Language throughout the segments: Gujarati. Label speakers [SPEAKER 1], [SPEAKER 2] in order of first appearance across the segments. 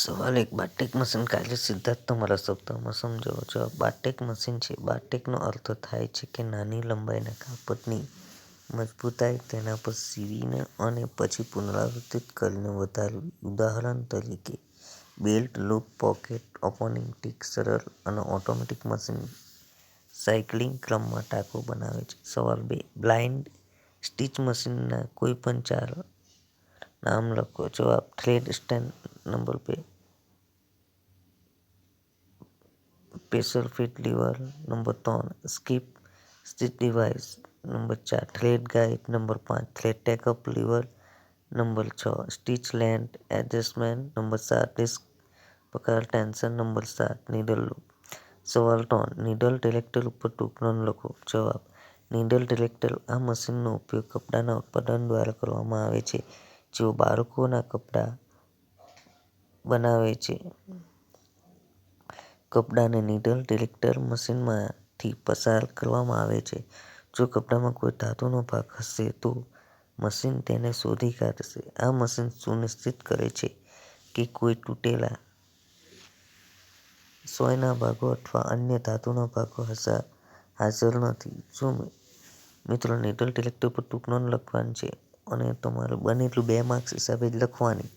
[SPEAKER 1] સવાલ એક બારટેક મશીન કાર્ય સિદ્ધાંત તમારા શબ્દોમાં સમજાવો. જવાબ: બારટેક મશીન છે. બારટેકનો અર્થ થાય છે કે નાની લંબાઈના કાપડની મજબૂતાઈ તેના પર સીવીને અને પછી પુનરાવર્તિત કરીને વધારવી. ઉદાહરણ તરીકે, belt loop, pocket opening tick. સરળ અને ઓટોમેટિક મશીન સાયકલિંગ ક્રમમાં ટાંકો બનાવે છે. સવાલ 2, બ્લાઇન્ડ સ્ટીચ મશીનના કોઈપણ 4 નામ લખો. જવાબ: thread stand number 2, pressure feet lever number 3, skip stitch device number 4, thread guide number 5, thread take up lever number 6, stitch length adjustment number 7, disc પકડ ટેન્શન નંબર 7, નીડલ લૂપ. સવાલ 3, નીડલ ડિટેક્ટર ઉપર ટૂંક નોંધ લખો. જવાબ: નીડલ ડિટેક્ટર આ મશીનનો ઉપયોગ કપડાના ઉત્પાદન દ્વારા કરવામાં આવે છે. જેઓ બાળકોના કપડા બનાવે છે. કપડાને નીડલ ડિટેક્ટર મશીનમાંથી પસાર કરવામાં આવે છે. જો કપડામાં કોઈ ધાતુનો ભાગ હશે તો મશીન તેને શોધી કાઢશે. આ મશીન સુનિશ્ચિત કરે છે કે કોઈ તૂટેલા સોયના ભાગો અથવા અન્ય ધાતુના ભાગો હાજર નથી. જો મિત્રો નીડલ ડિટેક્ટર પર ટૂંક નોંધ લખવાની છે અને તમારે બને એટલું 2 માર્ક્સ હિસાબે જ લખવાની,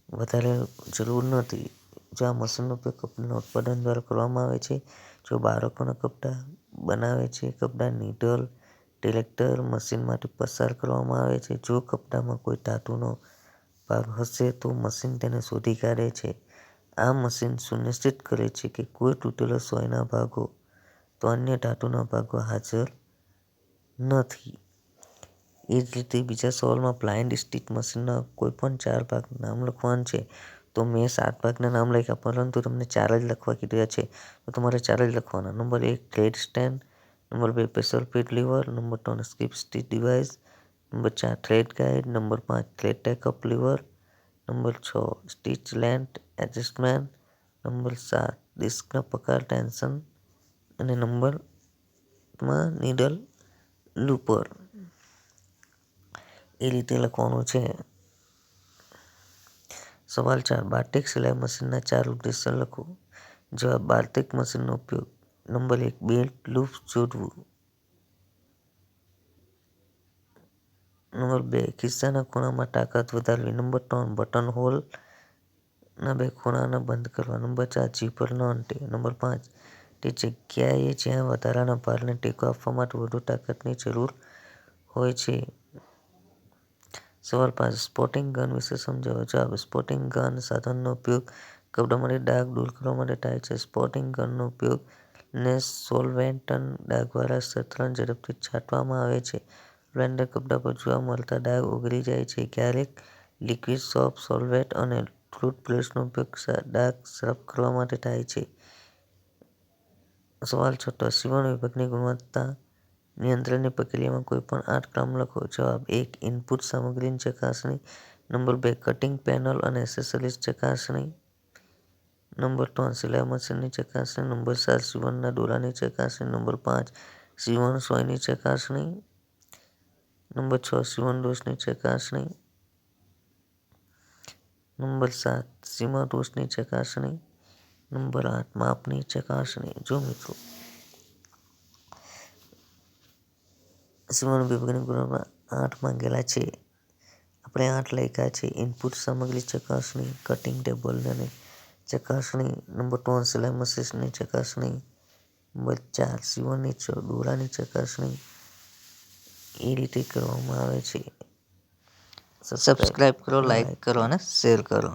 [SPEAKER 1] વધારે જરૂર નથી. જો આ મશીનનો ઉપયોગ કપડાના ઉત્પાદન દ્વારા કરવામાં આવે છે. જો બાળકોના કપડા બનાવે છે. કપડા નીડલ ડિટેક્ટર મશીનમાંથી પસાર કરવામાં આવે છે. જો કપડામાં કોઈ ધાતુનો ભાગ હશે તો મશીન તેને શોધી કાઢે છે. આ મશીન સુનિશ્ચિત કરે છે કે કોઈ તૂટેલા સોયના ભાગો અથવા અન્ય ધાતુના ભાગો હાજર નથી. એ જ રીતે બીજા સવાલમાં બ્લાઇન્ડ સ્ટીચ મશીનના કોઈપણ 4 ભાગના નામ લખવાના છે. તો મેં 7 ભાગના નામ લખ્યા, પરંતુ તમને 4 જ લખવા કીધા છે, તો તમારે 4 જ લખવાના. Number 1, thread stand number 2, pressure feet lever number 3, skip stitch device number 4, thread guide number 5, thread take up lever number 6, stitch length adjustment number 7, disc પકડ ટેન્શન અને નંબર નીડલ લૂપર. એ રીતે લખવાનું છે. સવાલ 4, બારટેક સિલાઈ મશીનના 4 ઉદ્દેશ્ય લખો. જવાબ: બારટેક મશીનનો ઉપયોગ નંબર 1, બેલ્ટ લૂપ જોડવું નંબર 2, ખિસ્સાના ખૂણામાં તાકાત વધારવી નંબર 3, બટન હોલના 2 ખૂણાને બંધ કરવા નંબર 4, ઝિપરના અંતે નંબર 5, તે જગ્યાએ જ્યાં વધારાના ભારને ટેકો આપવા માટે વધુ તાકાતની જરૂર હોય છે. સવાલ 5, સ્પોટિંગ ગન વિશે સમજાવો. જવાબ: સ્પોટિંગ ગન સાધનનો ઉપયોગ કપડામાંથી ડાઘ દૂર કરવા માટે થાય છે. સ્પોટિંગ ગનનો ઉપયોગ ને સોલવેન્ટના ડાઘવાળા શસ્ત્રને ઝડપથી છાંટવામાં આવે છે. સોલવેન્ટ કપડા પર જોવા મળતા ડાઘ ઓગળી જાય છે. ક્યારેક લિક્વિડ સોપ, સોલ્વેન્ટ અને ટૂથબ્રશનો ઉપયોગ ડાઘ સાફ કરવા માટે થાય છે. સવાલ 6, સીવણ વિભાગની ગુણવત્તા નિયંત્રણની પ્રક્રિયામાં કોઈપણ 8 ક્રમ લખો. જવાબ: 1, ઇનપુટ સામગ્રીની ચકાસણી નંબર 2, કટીંગ પેનલ અને એસેસરીઝ ચકાસણી નંબર 3, સિલાઈ મશીનની ચકાસણી નંબર 4, સીવણના દોરાની ચકાસણી નંબર 5, સીવણ સોયની ચકાસણી નંબર 6, સીવણ દોષની ચકાસણી નંબર 7, સીમા દોષની ચકાસણી નંબર 8, માપની ચકાસણી. જો મિત્રો સીવણ વિભાગની ગુણવત્તા 8 માંગેલા છે, આપણે 8 લખ્યા છે. ઇનપુટ સામગ્રી ચકાસણી, કટીંગ ટેબલની ચકાસણી નંબર 3, સિલાઈ મશીનની ચકાસણી નંબર 4, સીવણની દોરાની ચકાસણી. એ રીતે કરવામાં આવે છે. સબસ્ક્રાઇબ કરો, લાઈક કરો અને શેર કરો.